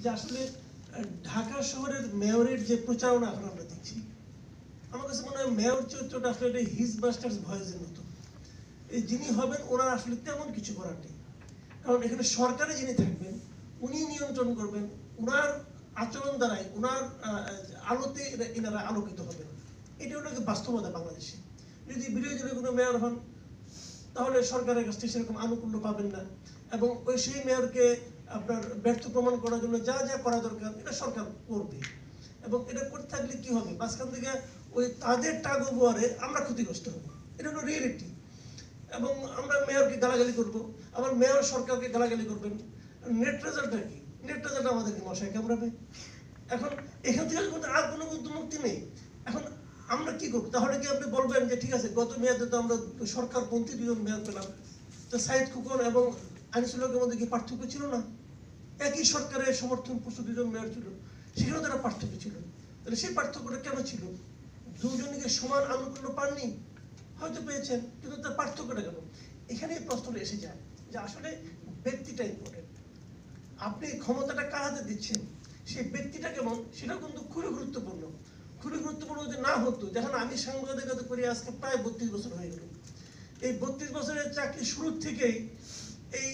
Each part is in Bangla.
যে আসলে ঢাকা শহরের মেয়রের যে প্রচারণা এখন আমরা দেখছি, আমার কাছে মনে হয় মেয়র চরিত্রটা আসলে হিজ মাস্টার্স ভয়েসের মতো। এই যিনি হবেন ওনার আসলে তেমন কিছু করার নেই, কারণ এখানে সরকারে যিনি থাকবেন উনি নিয়ন্ত্রণ করবেন, ওনার আচরণ দ্বারাই ওনার আলোতে এনারা আলোকিত হবেন। এটা হলো বাস্তবতা বাংলাদেশে। যদি বিরোধী দলের কোনো মেয়র হন তাহলে সরকারের কাছ থেকে সেরকম আনুকূল্য পাবেন না, এবং ওই সেই মেয়রকে আপনার ব্যর্থ প্রমাণ করার জন্য যা যা করা দরকার এটা সরকার করবে। এবং এটা করতে থাকলে কি হবে, মাঝখান থেকে ওই তাদের টাগোবরে আমরা ক্ষতিগ্রস্ত হব। এটা হলো রিয়েলিটি। এবং আমরা মেয়রকে গালাগালি করব, আবার মেয়র সরকারকে গালাগালি করবেন। নেট রেজাল্টটা কি? নেট রেজাল্ট আমাদেরকে মশাই কামড়াবে। এখন এখান থেকে আর কোনো কিন্তু মুক্তি নেই। এখন আমরা কি করবো? তাহলে কি আপনি বলবেন যে ঠিক আছে, গত মেয়াদে তো আমরা সরকারপন্থী দুজন মেয়র পেলাম, তো সাইদ খোকন এবং আনিসুল হকের মধ্যে কি পার্থক্য ছিল না? একই সরকারের সমর্থন পুষ্ট দুজন মেয়র ছিল, সেখানেও তারা পার্থক্য ছিল। তাহলে সেই পার্থক্যটা কেন ছিল? দুজনকে সমান আনুকূল্য পাননি? হয়তো পেয়েছেন, কিন্তু তার পার্থক্যটা কেন? এখানে প্রশ্নটা এসে যায় যে আসলে ব্যক্তিটা ইম্পর্টেন্ট। আপনি ক্ষমতাটা কার হাতে দিচ্ছেন, সেই ব্যক্তিটা কেমন, সেটাও কিন্তু খুবই গুরুত্বপূর্ণ। খুবই গুরুত্বপূর্ণ যদি না হতো, দেখেন আমি সাংবাদিকতা করি আজকে প্রায় 32 বছর হয়ে গেল। এই 32 বছরের চাকরি শুরু থেকেই এই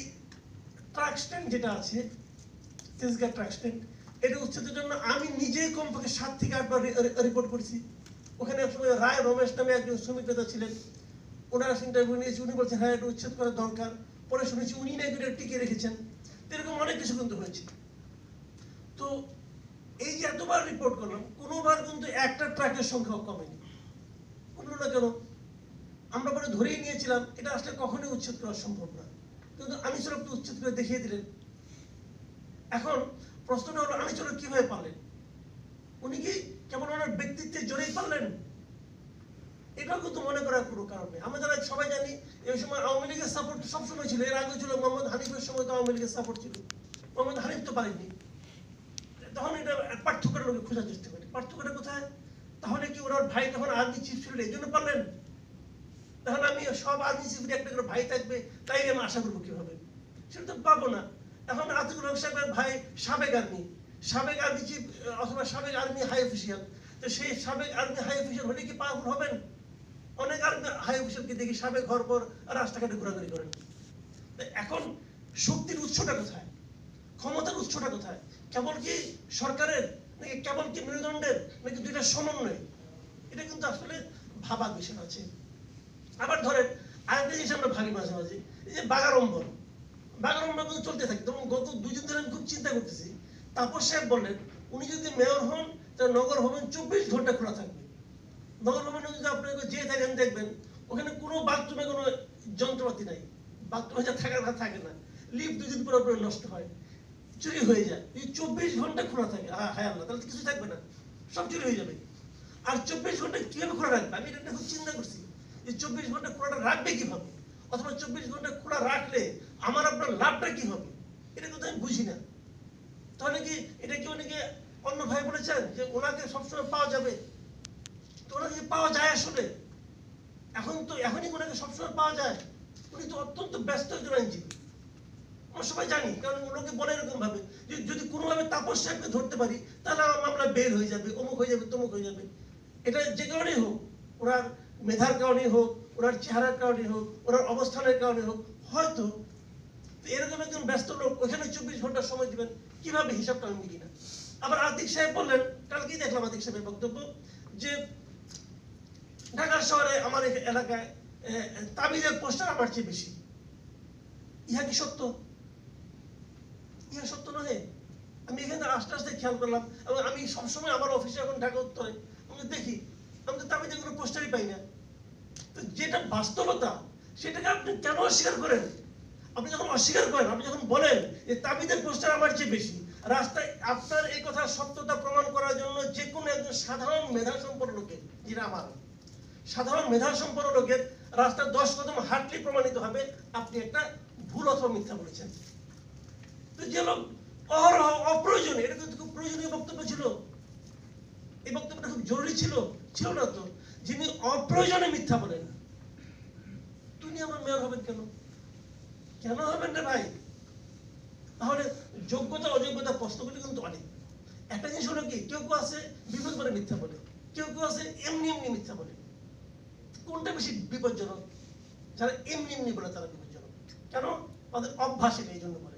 ট্রাক স্ট্যান্ড যেটা আছে, তেজগাঁ ট্রাক স্ট্যান্ড, এটা উচ্ছেদের জন্য আমি নিজেই কমপক্ষে 7 থেকে 8 বার রিপোর্ট করেছি। ওখানে একসময় রায় রমেশ নামে একজন শ্রমিক নেতা ছিলেন, ওনার ইন্টারভিউ নিয়েছি, উনি বলছেন হ্যাঁ এটা উচ্ছেদ করা দরকার। পরে শুনেছি উনি নাকি এটা টিকে রেখেছেন। এরকম অনেক কিছু কিন্তু হয়েছে। তো এই যে এতবার রিপোর্ট করলাম, কোনোবার কিন্তু একটা ট্রাকের সংখ্যাও কমেনি। কোনো না কেন আমরা পরে ধরেই নিয়েছিলাম এটা আসলে কখনোই উচ্ছেদ করা সম্ভব না, কিন্তু আনিসুল হক উচ্ছেদ করে দেখিয়ে দিলেন। এখন প্রশ্নটা হলো আনিসুল হক কিভাবে পারলেন? উনি কি কেবল ওনার ব্যক্তিত্বের জোরেই পারলেন? এটাও কিন্তু মনে করার কোনো কারণ নেই। আমরা যারা সবাই জানি এই সময় আওয়ামী লীগের সাপোর্ট সবসময় ছিল, এর আগে ছিল মোহাম্মদ হানিফের সময় তো আওয়ামী লীগের সাপোর্ট ছিল, মোহাম্মদ হানিফ তো পারেননি। তখন এটা পার্থক্যটা লোকে খোঁজার চেষ্টা করে, পার্থক্যটা কোথায়? তাহলে কি ওনার ভাই তখন আর্মি চিফ ছিল এই জন্য পারলেন? তাহলে আমি সব আর্মি চিফের একটা করে ভাই থাকবে তাই আমি আশা করবো কিভাবে? সেটা তো পাবো না। এখন আতিকুল হক সাহেবের ভাই সাবেক আর্মি চিফ অথবা সাবেক আর্মি হাই অফিসিয়াল, তো সেই সাবেক আর্মি হাই অফিসিয়াল হলে কি পাওয়ারফুল হবেন? অনেক আর্মি হাই অফিসিয়ালকে দেখি সাবেক হওয়ার পর রাস্তাঘাটে ঘোরাঘুরি করেন। এখন শক্তির উৎসটা কোথায়, ক্ষমতার উৎসটা কোথায়? কেবল কি সরকারের, নাকি কেবল কি মেরুদণ্ডের, নাকি দুইটা সমন্বয়? এটা কিন্তু আসলে ভাবার বিষয় আছে। আবার ধরেন আরেকটা জিনিস আমরা ভাবি মাঝে মাঝে, এই যে বাগাড়ম্বর কিন্তু চলতে থাকে। যেমন গত 2 দিন ধরে আমি খুব চিন্তা করতেছি, তাপস সাহেব বললেন উনি যদি মেয়র হন তাহলে নগর ভবন 24 ঘন্টা খোলা থাকবে। নগর ভবনে যদি আপনি যে থাকেন দেখবেন ওখানে কোনো বাথরুমে কোনো যন্ত্রপাতি নাই, বাথরুমে যা থাকার কথা থাকে না, লিফট 2 দিন পরে নষ্ট হয়, চুরি হয়ে যায়। এই 24 ঘন্টা খোলা থাকে, হায় আল্লাহ, তাহলে কিছু থাকবে না, সব চুরি হয়ে যাবে। আর 24 ঘন্টা কিভাবে খোলা রাখবে? আমি এটা খুব চিন্তা করছি, যে 24 ঘন্টা খোলাটা রাখবে কিভাবে, অথবা 24 ঘন্টা খোলা রাখলে আমার আপনার লাভটা কি হবে? এটা কিন্তু আমি বুঝি না। তাহলে কি এটা কি অনেকে অন্য ভাই বলেছেন যে ওনাকে সবসময় পাওয়া যাবে? তো ওনাকে পাওয়া যায় আসলে? এখনই ওনাকে সবসময় পাওয়া যায়? উনি তো অত্যন্ত ব্যস্ত একজন আইনজীবী, আমরা সবাই জানি। কারণ লোকে বলে এরকম ভাবে যদি কোনোভাবে তাপস সাহেবকে ধরতে পারি তাহলে আমার মামলা বের হয়ে যাবে, অমুক হয়ে যাবে, তমুক হয়ে যাবে। এটা যে কারণেই হোক, ওনার মেধার কারণেই হোক, ওনার চেহারার কারণেই হোক, ওনার অবস্থানের কারণে হোক, হয়তো এরকম একজন ব্যস্ত লোক ওখানে 24 ঘন্টা সময় দিবেন, কিভাবে হিসাবটা আমি মিলি না। আবার আতিক সাহেব বললেন, কালকেই দেখলাম আতিক সাহেবের বক্তব্য, যে ঢাকা শহরে আমার এলাকায় তাবিজের পোস্টার আমার চেয়ে বেশি। ইহা কি সত্য? ইহা সত্য নয়। আমি এখানে আস্তে আস্তে খেয়াল করলাম, এবং আমি সবসময় আমার অফিসে এখন ঢাকা উত্তরে আমি দেখি, আমি তো তাবিজের কোনো পোস্টারই পাই না। তো যেটা বাস্তবতা সেটাকে আপনি কেন অস্বীকার করেন? আপনি যখন অস্বীকার করেন, আপনি যখন বলেন যে তাবিজের পোস্টার আমার চেয়ে বেশি, রাস্তায় আপনার এই কথার সত্যতা প্রমাণ করার জন্য যে কোনো একজন সাধারণ মেধা সম্পন্ন লোকের, যেটা আমার সাধারণ মেধা সম্পন্ন লোকের রাস্তায় 10 কদম হাঁটলে প্রমাণিত হবে আপনি একটা ভুল অথবা মিথ্যা বলেছেন। তো যে লোক অহরহ অপ্রয়োজনে, এটা কিন্তু খুব প্রয়োজনীয় বক্তব্য ছিল, এই বক্তব্যটা খুব জরুরি ছিল না তো? যিনি অপ্রয়োজনে মিথ্যা বলেন তিনি আমার মেয়র হবেন কেন? কেন হবেন রে ভাই? তাহলে যোগ্যতা অযোগ্যতা প্রশ্নগুলি কিন্তু একটা জিনিস হলো কি, কেউ কেউ আছে বিপদ করে মিথ্যা বলে, কেউ কেউ আছে এমনি এমনি মিথ্যা বলে। কোনটা বেশি বিপজ্জনক? যারা এমনি এমনি বলে তারা বিপজ্জনক। কেন? তাদের অভ্যাস এই জন্য করে।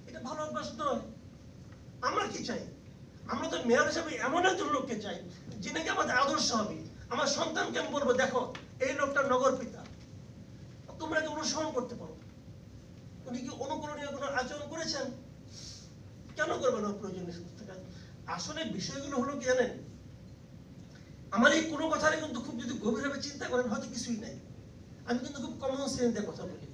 এটা ভালো অভ্যাস নয়। আমরা কি চাই? আমরা তো মেয়র হিসাবে এমন একজন লোককে চাই যিনি কি আমাদের আদর্শ হবে। আমার সন্তানকে আমি বলবো, দেখো এই লোকটা নগর পিতা, তোমরা কি অনুসরণ করতে পারো। উনি কি অনুকরণীয় কোনো আচরণ করেছেন? কেন করবেন প্রয়োজনীয় সমস্ত কাজ? আসলে বিষয়গুলো হলো কি জানেন, আমার এই কোনো কথাটা কিন্তু খুব যদি গভীরভাবে চিন্তা করেন হয়তো কিছুই নাই। আমি কিন্তু খুব কমন সেন্স দিয়ে কথা বলি।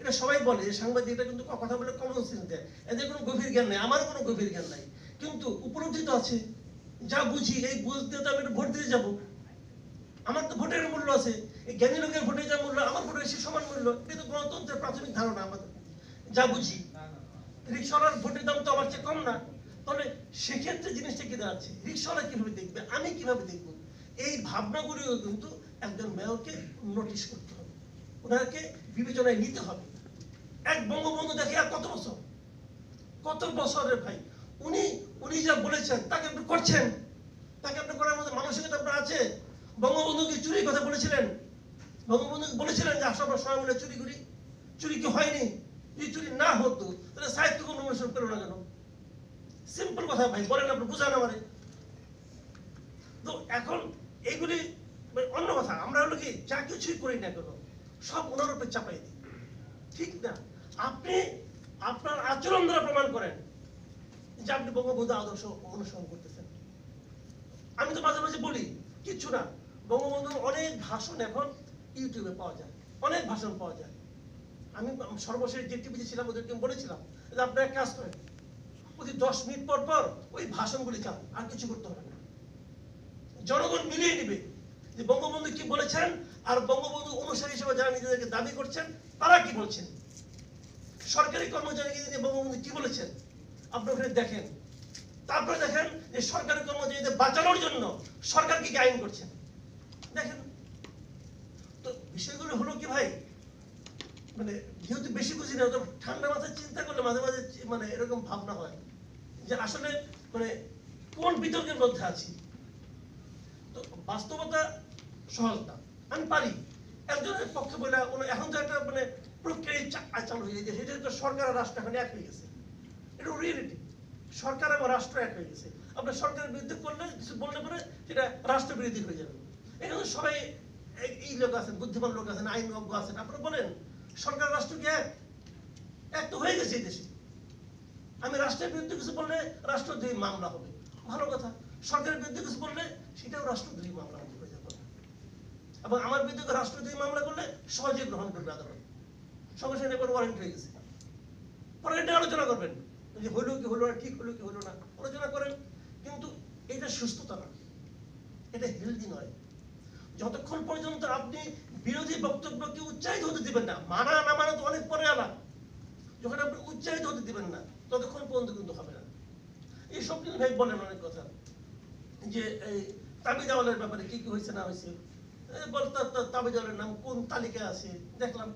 এটা সবাই বলে সাংবাদিকরা কিন্তু কথা বলে কমন সেন্স দেয়, এদের কোনো গভীর জ্ঞান নাই, আমার কোনো গভীর জ্ঞান নাই, কিন্তু উপলব্ধি তো আছে। যা বুঝি এই বুঝতে তো আমি ভোট দিতে যাবো, আমার তো ভোটের মূল্য আছে। এই জ্ঞানী লোকের ভোটে যা মূল্য, আমার ভোটের সে সমান মূল্য। এটা তো গণতন্ত্রের প্রাথমিক ধারণা আমাদের। যা বুঝি, রিক্সাওয়ালার ভোটের দাম তো আমার চেয়ে কম না। তাহলে সেক্ষেত্রে জিনিসটা কি দাঁড়াচ্ছে, রিক্সাওয়ালা কিভাবে দেখবে, আমি কিভাবে দেখবো, এই ভাবনাগুলিও কিন্তু একজন মেয়রকে নোটিশ করতে হবে, ওনাকে বিবেচনায় নিতে হবে। এক বঙ্গবন্ধু দেখে আর কত বছরের ভাই, উনি যা বলেছেন তাকে আপনি করছেন, তাকে আপনি করার মধ্যে মানসিকতা আপনার আছে। বঙ্গবন্ধু কি চুরির কথা বলেছিলেন? বঙ্গবন্ধু বলেছিলেন যে আসলে সবাই মিলে চুরি করি? চুরি কি হয়নি? যদি চুরি না হতো তাহলে সাহিত্য কোনো অনুসরণ করো না কেন? সিম্পল কথা ভাই, বলেন আপনি, বুঝান আমারে। তো এখন এইগুলি অন্য কথা। আমরা হলো কি যা কিছুই করি না কেন সব ওনার উপরে চাপাই দিই, ঠিক না। আপনি আপনার আচরণ দ্বারা প্রমাণ করেন যে আপনি বঙ্গবন্ধু আদর্শ অনুসরণ করতেছেন। আমি তো মাঝে মাঝে বলি, কিচ্ছু না, বঙ্গবন্ধুর অনেক ভাষণ এখন ইউটিউবে পাওয়া যায়, অনেক ভাষণ পাওয়া যায়। আমি সর্বশেষ যে টিভিতে ছিলাম ওদেরকে বলেছিলাম যে আপনারা কাজ করেন, প্রতি 10 মিনিট পর পর ওই ভাষণগুলি চান, আর কিছু করতে হবে না। জনগণ মিলিয়ে নিবে যে বঙ্গবন্ধু কি বলেছেন আর বঙ্গবন্ধু অনুসারী হিসেবে যারা নিজেদেরকে দাবি করছেন তারা কি বলছেন, সরকারি কর্মচারী বঙ্গবন্ধু কি বলেছেন আপনি ওখানে দেখেন। তারপরে দেখেন যে সরকারি কর্মচারীদের বাঁচানোর জন্য সরকার কি আইন করছেন, দেখেন। তো বিষয়গুলো হলো কি ভাই, মানে যেহেতু বেশি বুঝি না, ঠান্ডা মাথায় চিন্তা করলে মাঝে মাঝে মানে এরকম ভাবনা হয় যে আসলে মানে কোন বিতর্কের মধ্যে আছি। তো বাস্তবতা সহজ না, আমি পারি একজনের পক্ষে বলে। এখন তো একটা মানে প্রক্রিয়া চালু হয়ে গেছে, সেটা তো সরকার আর রাষ্ট্র এখন এক হয়ে গেছে, এটা রিয়েলিটি। সরকার এবং রাষ্ট্র এক হয়ে গেছে। আপনার সরকারের বিরুদ্ধে করলে কিছু বললে পরে সেটা রাষ্ট্র বিরোধী হয়ে যাবে। এখানে সবাই এই লোক আছেন, বুদ্ধিমান লোক আছেন, আইনজ্ঞ আছেন, আপনারা বলেন সরকার রাষ্ট্র কি এক তো হয়ে গেছে এই দেশে। আমি রাষ্ট্রের বিরুদ্ধে কিছু বললে রাষ্ট্রদ্রোহী মামলা হবে, ভালো কথা। সরকারের বিরুদ্ধে কিছু বললে সেটাও রাষ্ট্রদ্রোহী মামলা হয়ে যাবে। এবং আমার বিরুদ্ধে রাষ্ট্রদ্রোহী মামলা করলে সহজে গ্রহণ করবে আদালত, সঙ্গে সঙ্গে এবার ওয়ারেন্ট হয়ে গেছে। পরে এটা আলোচনা করবেন যে হলো কি হলো না, ঠিক হলো কি হলো না, আলোচনা করেন। কিন্তু এটা সুস্থতা না, এটা হেলদি নয়। যতক্ষণ পর্যন্ত আপনি বিরোধী বক্তব্যকে উচ্চারিত হতে দিবেন না, মানা না মানা তো অনেক পরে আলা, যখন আপনি উচ্চারিত হতে দিবেন না ততক্ষণ পর্যন্ত কিন্তু হবে না। এই সব কিন্তু ভাই বলেন অনেক কথা, যে এই তাবিদাওয়ালের ব্যাপারে কি কি হয়েছে না হয়েছে, বল তাবিদাওয়ালের নাম কোন তালিকায় আছে দেখলাম।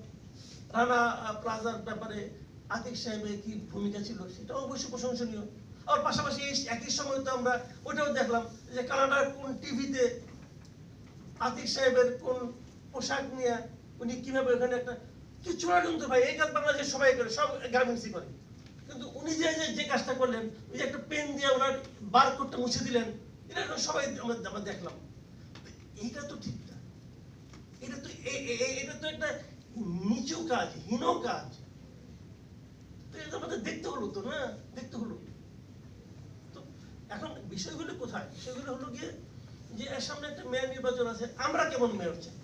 রানা প্লাজার ব্যাপারে আতিক সাহেবের কি ভূমিকা ছিল সেটাও অবশ্যই প্রশংসনীয়। আর পাশাপাশি একই সময় তো আমরা ওটাও দেখলাম যে কানাডার কোন টিভিতে আতিক সাহেবের কোন পোশাক নিয়ে উনি কিভাবে ওখানে একটা কিছু না। কিন্তু ভাই এই কাজ বাংলাদেশের সবাই করে, সব গার্মেন্টসই করে, কিন্তু উনি যে কাজটা করলেন, ওই যে একটা পেন দিয়ে ওনার বারকোডটা মুছে দিলেন, এটা সবাই আমরা দেখলাম। এইটা তো ঠিক না, এটা তো একটা নিচু কাজ, হীন কাজ। তো এটা আমাদের দেখতে হলো তো না, দেখতে হলো। তো এখন বিষয়গুলো কোথায়? বিষয়গুলো হলো গিয়ে যে এর সামনে একটা মেয়র নির্বাচন আছে, আমরা কেমন মেয়র চাই।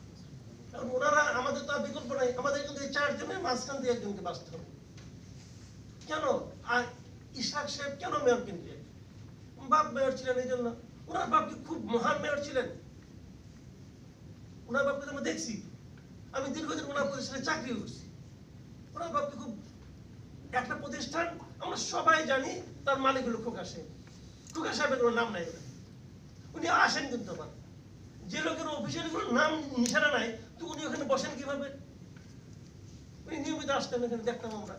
কারণ ওনারা, আমাদের তো আর বিকল্প নাই, আমাদের কিন্তু এই 4 জনের মাঝখান দিয়ে একজনকে বাঁচতে হবে। কেন? আর ইশাক সাহেব কেন মেয়র কিনলেন? বাপ মেয়র ছিলেন, এই জন্য। ওনার বাপ কি খুব মহান মেয়র ছিলেন? ওনার বাপকে আমরা দেখছি, আমি দীর্ঘদিন ওনার প্রতিষ্ঠানে চাকরিও করছি। ওনার বাপকে খুব একটা প্রতিষ্ঠান আমরা সবাই জানি, তার মালিক হলো খোকা সাহেব। খোকা সাহেবের কোনো নাম নাই, উনি আসেন কিন্তু আবার যে লোকের অফিসের কোনো নাম নিশানা নাই, তো উনি ওখানে বসেন কিভাবে? উনি নিয়মিত আসতেন, এখানে দেখতাম আমরা।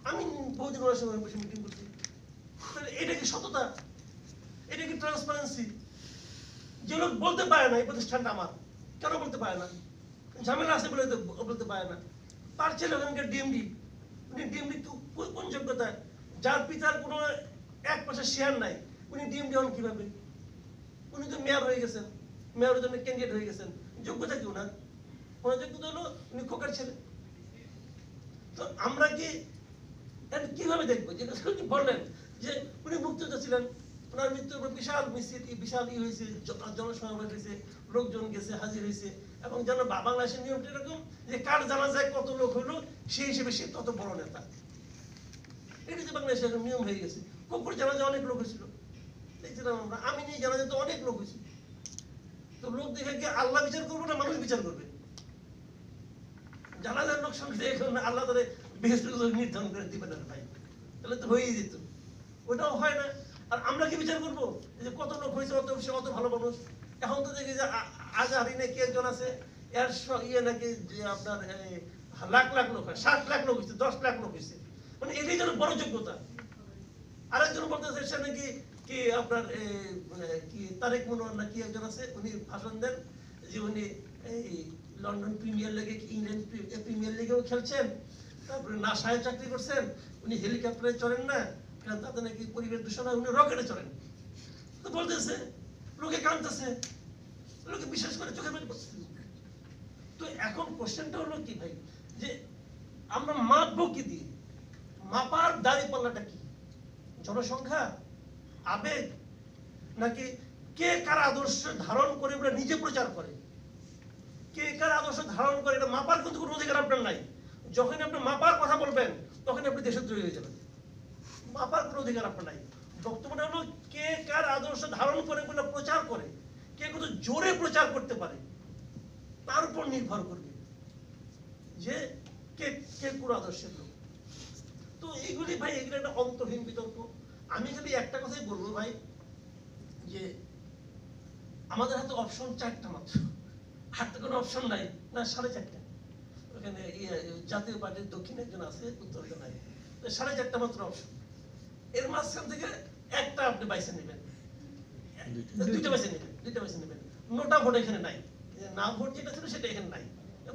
আমি বহুদিন ওনার সঙ্গে বসে মিটিং করছি। তাহলে এটা কি সততা? এটা কি ট্রান্সপারেন্সি? যে লোক বলতে পারে না এই প্রতিষ্ঠানটা আমার, কেন বলতে পারে না? ঝামেলা আছে বলে বলতে পারে না। তার ছেলে ওখানকার ডিএমডি, উনি ডিএমডি কোন যোগ্যতায়? যার পিতার কোনো 1% শেয়ার নাই, উনি ডিএমডি হন কিভাবে? উনি তো মেয়র হয়ে গেছেন, মেয়রের জন্য ক্যান্ডিডেট হয়ে গেছেন, যোগ্যতা কি ওনার? ওনার যোগ্যতা হলো উনি খোকার ছেলে। তো আমরা কি কিভাবে দেখবো? যে বললেন যে উনি মুক্তিযোদ্ধা ছিলেন, ওনার মৃত্যুর পর বিশাল মিছিল, বিশাল হয়েছে, জনসমাবেশ হয়েছে, লোকজন গেছে, হাজির হয়েছে, এবং যেন বাংলাদেশের নিয়মটা এরকম যে কার জানা যায় কত লোক হইলো সেই হিসেবে সে তত বড় নেতা। এটা যে বাংলাদেশের নিয়ম হয়ে গেছে। কপুর জানা যায় অনেক লোক হয়েছিল, দেখছিলাম আমরা, আমি নিয়ে জানা যায় তো অনেক লোক হয়েছিল। তো লোক দেখে কি আল্লাহ বিচার করবো না মানুষ বিচার করবে? জানা যায় লোক সঙ্গে এখন আল্লাহ তাদের বেহেশত নির্ধারণ করে দিবে না ভাই, তাহলে তো হয়েই যেত। ওটাও হয় না। আর আমরা কি বিচার করবো যে কত লোক হয়েছে, অত ভালো মানুষ? এখন তো দেখি যে আজহারি নাকি একজন আছে, এর ইয়ে নাকি যে আপনার লাখ লাখ লোক হয়, 60 লাখ লোক হয়েছে, 10 লাখ লোক হয়েছে, মানে এটাই যেন বড় যোগ্যতা। আরেকজন বলতেছে সে নাকি কি আপনার কি তারেক মনোয়ার না কি একজন আছে, উনি ভাষণ দেন যে উনি এই লন্ডন প্রিমিয়ার লিগে, ইংল্যান্ড প্রিমিয়ার লিগেও খেলছেন, তারপরে নাসায় চাকরি করছেন, উনি হেলিকপ্টারে চড়েন না, কারণ তাতে নাকি পরিবেশ দূষণ হয়, উনি রকেটে চড়েন। তো বলতেছে, লোকে কাঁদতেছে, লোকে বিশ্বাস করে চোখে পানি পড়ছে। তো এখন কোশ্চেনটা হলো কি ভাই, যে আমরা মাপবো কি দিয়ে? মাপার দাঁড়িপাল্লাটা কি? জনসংখ্যা, আবেগ, নাকি কে কার আদর্শ ধারণ করে ওরা নিজে প্রচার করে? কে কার আদর্শ ধারণ করে এটা মাপার কিন্তু কোনো অধিকার আপনার নাই। যখন আপনি মাপার কথা বলবেন তখন আপনি দেশদ্রোহী হয়ে যাবেন। মাপার কোনো অধিকার আপনার নাই। বক্তব্যটা হলো কে কার আদর্শ ধারণ করে কোনটা প্রচার করে, কে কত জোরে প্রচার করতে পারে, তার উপর নির্ভর করবে যে কে কে কোন আদর্শের লোক। তো এইগুলি ভাই, এগুলো একটা অন্তহীন বিতর্ক। আমি খালি একটা কথাই বলবো ভাই, যে আমাদের হাতে অপশন 4টা মাত্র, হাতে কোনো অপশন নাই না, 4.5টা। ওখানে জাতীয় পার্টির দক্ষিণ একজন আছে, উত্তর নাই, 4.5টা মাত্র অপশন। এর মাঝখান থেকে একটা আপনি বাইসে নেবেন, দুইটা বাইসে নেবেন। নোটা ভোট এখানে নাই, না ভোট যেটা ছিল সেটা এখানে নাই,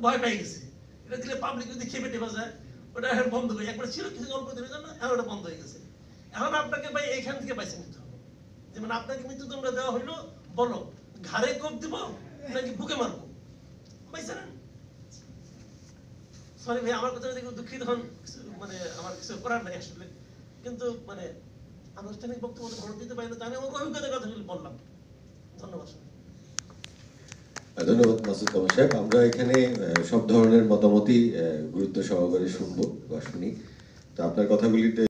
ভয় পেয়ে গেছে। এটা দিলে পাবলিক যদি খেপে টেপা যায়, ওটা এখন বন্ধ করে, একবার ছিল কিছু অল্প দিনের জন্য, এখন ওটা বন্ধ হয়ে গেছে। এখন আপনাকে ভাই এখান থেকে বাইসে নিতে হবে, যেমন আপনাকে মৃত্যুদণ্ড দেওয়া হইলো, বলো ঘাড়ে কোপ দিব নাকি বুকে মারবো, বাইসে নেন। সরি ভাই, আমার কথা দেখে দুঃখিত হন, মানে আমার কিছু করার নাই আসলে, কিন্তু মানে আনুষ্ঠানিক বক্তব্য ভোট দিতে পারি না, তাই আমার অভিজ্ঞতার কথা বললাম। ধন্যবাদ। ধন্যবাদ মাসুদ কামাল সাহেব। আমরা এখানে সব ধরনের মতামতই গুরুত্ব সহকারে শুনবো বা শুনি। তো আপনার কথাগুলিতে